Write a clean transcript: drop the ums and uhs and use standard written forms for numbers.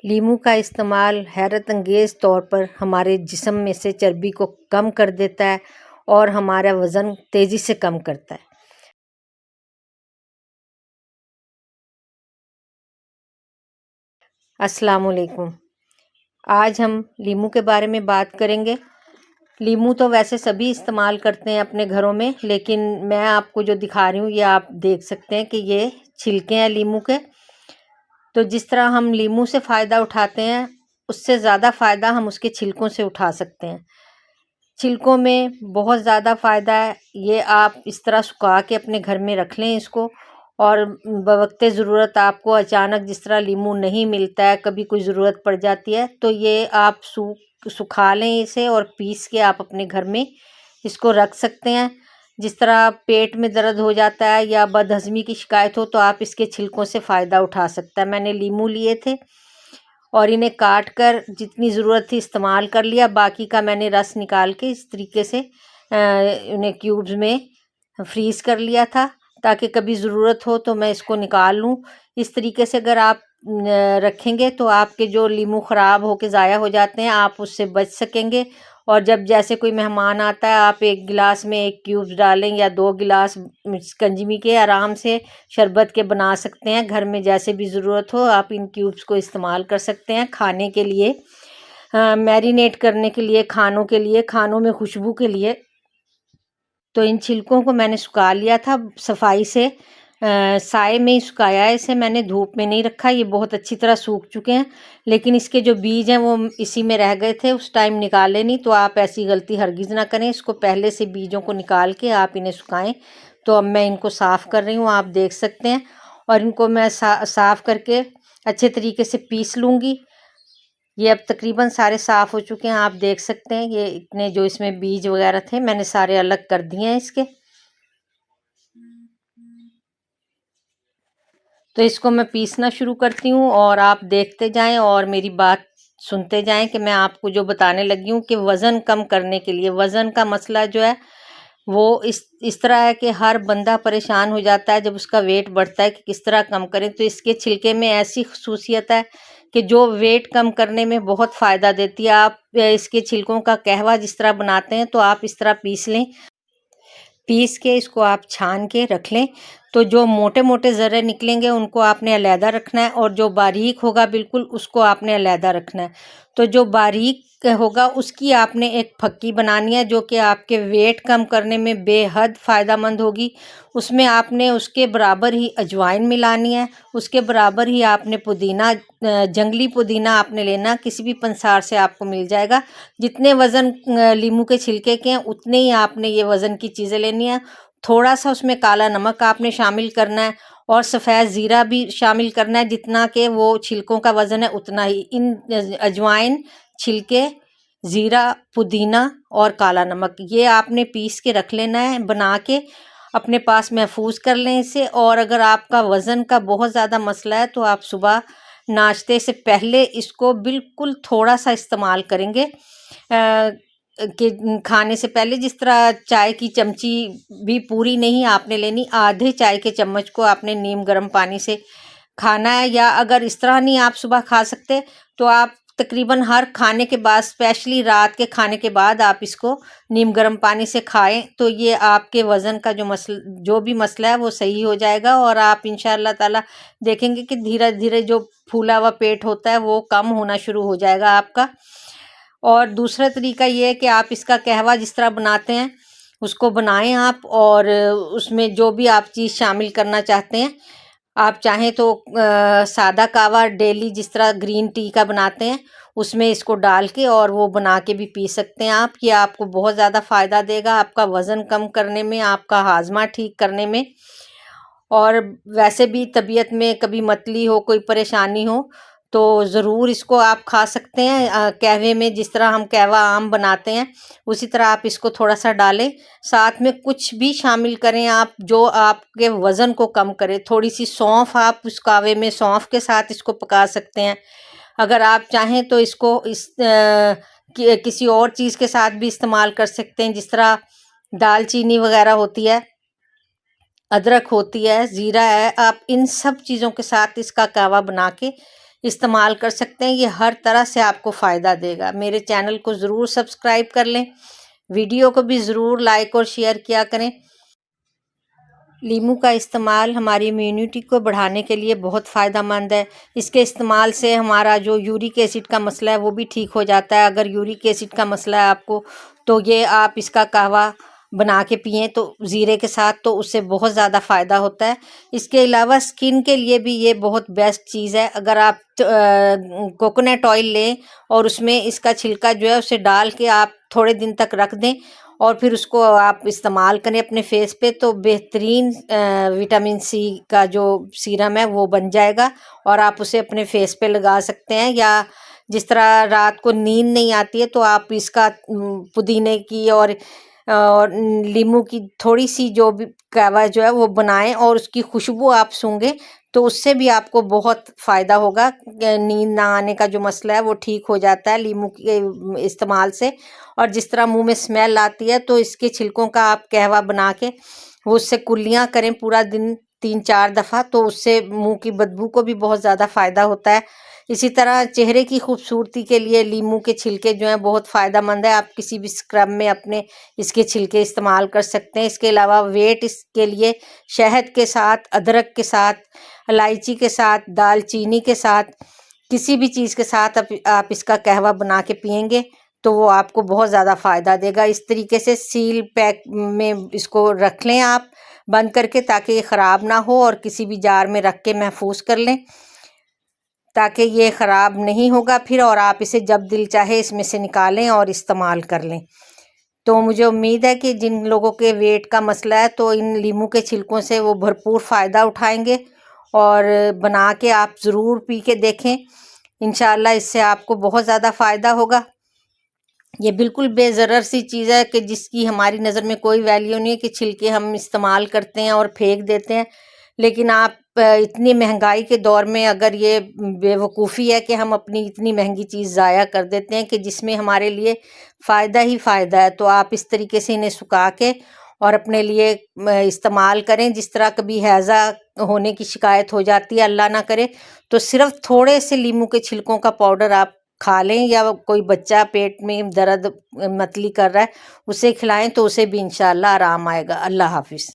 लीमू का इस्तेमाल हैरत अंगेज़ तौर पर हमारे जिस्म में से चर्बी को कम कर देता है और हमारा वज़न तेज़ी से कम करता है। अस्सलामुअलैकुम। आज हम लीमू के बारे में बात करेंगे। लीमू तो वैसे सभी इस्तेमाल करते हैं अपने घरों में, लेकिन मैं आपको जो दिखा रही हूँ ये आप देख सकते हैं कि ये छिलके हैं लीमू के। तो जिस तरह हम लीमू से फ़ायदा उठाते हैं, उससे ज़्यादा फ़ायदा हम उसके छिलकों से उठा सकते हैं। छिलकों में बहुत ज़्यादा फ़ायदा है। ये आप इस तरह सुखा के अपने घर में रख लें इसको, और बवक़्ते ज़रूरत आपको अचानक जिस तरह लीमू नहीं मिलता है, कभी कोई ज़रूरत पड़ जाती है, तो ये आप सुखा लें इसे और पीस के आप अपने घर में इसको रख सकते हैं। जिस तरह पेट में दर्द हो जाता है या बदहज़मी की शिकायत हो, तो आप इसके छिलकों से फ़ायदा उठा सकता है। मैंने लीमू लिए थे और इन्हें काट कर जितनी ज़रूरत थी इस्तेमाल कर लिया, बाकी का मैंने रस निकाल के इस तरीके से उन्हें क्यूब्स में फ्रीज़ कर लिया था, ताकि कभी ज़रूरत हो तो मैं इसको निकाल लूँ। इस तरीके से अगर आप रखेंगे तो आपके जो लीमू ख़राब होके ज़ाया हो जाते हैं, आप उससे बच सकेंगे। और जब जैसे कोई मेहमान आता है, आप 1 गिलास में 1 क्यूब्स डालें या 2 गिलास शिकंजवी के आराम से शरबत के बना सकते हैं। घर में जैसे भी ज़रूरत हो आप इन क्यूब्स को इस्तेमाल कर सकते हैं खाने के लिए, मैरिनेट करने के लिए, खानों के लिए, खानों में खुशबू के लिए। तो इन छिलकों को मैंने सुखा लिया था सफाई से, साए में ही सुखाया है इसे मैंने, धूप में नहीं रखा। ये बहुत अच्छी तरह सूख चुके हैं, लेकिन इसके जो बीज हैं वो इसी में रह गए थे, उस टाइम निकाले नहीं। तो आप ऐसी गलती हरगिज़ ना करें, इसको पहले से बीजों को निकाल के आप इन्हें सुखाएं। तो अब मैं इनको साफ़ कर रही हूँ, आप देख सकते हैं। और इनको मैं साफ़ करके अच्छे तरीके से पीस लूँगी। ये अब तकरीबन सारे साफ़ हो चुके हैं, आप देख सकते हैं। ये इतने जो इसमें बीज वगैरह थे मैंने सारे अलग कर दिए हैं इसके। तो इसको मैं पीसना शुरू करती हूँ और आप देखते जाएं और मेरी बात सुनते जाएं कि मैं आपको जो बताने लगी हूँ कि वज़न कम करने के लिए, वज़न का मसला जो है वो इस तरह है कि हर बंदा परेशान हो जाता है जब उसका वेट बढ़ता है कि किस तरह कम करें। तो इसके छिलके में ऐसी ख़ुसूसियत है कि जो वेट कम करने में बहुत फ़ायदा देती है। आप इसके छिलकों का कहवा जिस तरह बनाते हैं, तो आप इस तरह पीस लें। पीस के इसको आप छान के रख लें, तो जो मोटे मोटे ज़र्रे निकलेंगे उनको आपने अलहदा रखना है, और जो बारीक होगा बिल्कुल उसको आपने अलहदा रखना है। तो जो बारीक होगा उसकी आपने एक फक्की बनानी है, जो कि आपके वेट कम करने में बेहद फ़ायदेमंद होगी। उसमें आपने उसके बराबर ही अजवाइन मिलानी है, उसके बराबर ही आपने पुदीना, जंगली पुदीना आपने लेना, किसी भी पंसार से आपको मिल जाएगा। जितने वज़न लीमू के छिलके के हैं उतने ही आपने ये वज़न की चीज़ें लेनी है। थोड़ा सा उसमें काला नमक आपने शामिल करना है, और सफ़ेद ज़ीरा भी शामिल करना है, जितना कि वो छिलकों का वज़न है उतना ही। इन अजवाइन, छिलके, ज़ीरा, पुदीना और काला नमक ये आपने पीस के रख लेना है, बना के अपने पास महफूज कर लें इसे। और अगर आपका वज़न का बहुत ज़्यादा मसला है तो आप सुबह नाश्ते से पहले इसको बिल्कुल थोड़ा सा इस्तेमाल करेंगे, कि खाने से पहले। जिस तरह चाय की चमची भी पूरी नहीं आपने लेनी, आधे चाय के चम्मच को आपने नीम गर्म पानी से खाना है। या अगर इस तरह नहीं आप सुबह खा सकते, तो आप तकरीबन हर खाने के बाद, स्पेशली रात के खाने के बाद, आप इसको नीम गर्म पानी से खाएं। तो ये आपके वज़न का जो भी मसला है वो सही हो जाएगा, और आप इंशाअल्लाह ताला देखेंगे कि धीरे धीरे जो फूला हुआ पेट होता है वो कम होना शुरू हो जाएगा आपका। और दूसरा तरीका ये है कि आप इसका कहवा जिस तरह बनाते हैं उसको बनाएं आप, और उसमें जो भी आप चीज़ शामिल करना चाहते हैं, आप चाहें तो सादा कहवा डेली जिस तरह ग्रीन टी का बनाते हैं उसमें इसको डाल के और वो बना के भी पी सकते हैं आप। ये आपको बहुत ज़्यादा फ़ायदा देगा आपका वज़न कम करने में, आपका हाजमा ठीक करने में। और वैसे भी तबीयत में कभी मतली हो, कोई परेशानी हो, तो ज़रूर इसको आप खा सकते हैं। कहवे में जिस तरह हम कहवा आम बनाते हैं उसी तरह आप इसको थोड़ा सा डालें, साथ में कुछ भी शामिल करें आप जो आपके वज़न को कम करे। थोड़ी सी सौंफ आप उस कहवे में सौंफ के साथ इसको पका सकते हैं। अगर आप चाहें तो इसको किसी और चीज़ के साथ भी इस्तेमाल कर सकते हैं, जिस तरह दालचीनी वगैरह होती है, अदरक होती है, ज़ीरा है, आप इन सब चीज़ों के साथ इसका कहवा बना के इस्तेमाल कर सकते हैं। ये हर तरह से आपको फ़ायदा देगा। मेरे चैनल को ज़रूर सब्सक्राइब कर लें, वीडियो को भी ज़रूर लाइक और शेयर किया करें। नींबू का इस्तेमाल हमारी इम्यूनिटी को बढ़ाने के लिए बहुत फ़ायदेमंद है। इसके इस्तेमाल से हमारा जो यूरिक एसिड का मसला है वो भी ठीक हो जाता है। अगर यूरिक एसिड का मसला है आपको, तो ये आप इसका कहवा बना के पिएँ तो ज़ीरे के साथ, तो उससे बहुत ज़्यादा फ़ायदा होता है। इसके अलावा स्किन के लिए भी ये बहुत बेस्ट चीज़ है। अगर आप कोकोनट ऑयल लें और उसमें इसका छिलका जो है उसे डाल के आप थोड़े दिन तक रख दें और फिर उसको आप इस्तेमाल करें अपने फेस पे, तो बेहतरीन विटामिन सी का जो सीरम है वो बन जाएगा और आप उसे अपने फेस पे लगा सकते हैं। या जिस तरह रात को नींद नहीं आती है तो आप इसका पुदीने की और नींबू की थोड़ी सी जो भी कहवा जो है वो बनाएं और उसकी खुशबू आप सूंघें, तो उससे भी आपको बहुत फ़ायदा होगा। नींद ना आने का जो मसला है वो ठीक हो जाता है नींबू के इस्तेमाल से। और जिस तरह मुंह में स्मेल आती है, तो इसके छिलकों का आप कहवा बना के वो उससे कुल्लियाँ करें पूरा दिन 3-4 दफ़ा, तो उससे मुंह की बदबू को भी बहुत ज़्यादा फ़ायदा होता है। इसी तरह चेहरे की खूबसूरती के लिए नींबू के छिलके जो हैं बहुत फ़ायदेमंद है। आप किसी भी स्क्रब में अपने इसके छिलके इस्तेमाल कर सकते हैं। इसके अलावा वेट इसके लिए शहद के साथ, अदरक के साथ, इलायची के साथ, दालचीनी के साथ, किसी भी चीज़ के साथ आप इसका कहवा बना के पिएंगे तो वो आपको बहुत ज़्यादा फ़ायदा देगा। इस तरीके से सील पैक में इसको रख लें आप बंद करके, ताकि ये ख़राब ना हो, और किसी भी जार में रख के महफूज कर लें ताकि ये ख़राब नहीं होगा फिर, और आप इसे जब दिल चाहे इसमें से निकालें और इस्तेमाल कर लें। तो मुझे उम्मीद है कि जिन लोगों के वेट का मसला है तो इन नींबू के छिलकों से वो भरपूर फ़ायदा उठाएंगे और बना के आप ज़रूर पी के देखें। इंशाअल्लाह इससे आपको बहुत ज़्यादा फ़ायदा होगा। ये बिल्कुल बेज़रर सी चीज़ है कि जिसकी हमारी नज़र में कोई वैल्यू नहीं है, कि छिलके हम इस्तेमाल करते हैं और फेंक देते हैं। लेकिन आप इतनी महंगाई के दौर में अगर ये बेवकूफ़ी है कि हम अपनी इतनी महंगी चीज़ ज़ाया कर देते हैं कि जिसमें हमारे लिए फ़ायदा ही फ़ायदा है। तो आप इस तरीके से इन्हें सुखा के और अपने लिए इस्तेमाल करें। जिस तरह कभी हैज़ा होने की शिकायत हो जाती है, अल्लाह ना करे, तो सिर्फ़ थोड़े से नींबू के छिलकों का पाउडर आप खा लें, या कोई बच्चा पेट में दर्द मतली कर रहा है उसे खिलाएं तो उसे भी इंशाअल्लाह आराम आएगा। अल्लाह हाफ़िज़।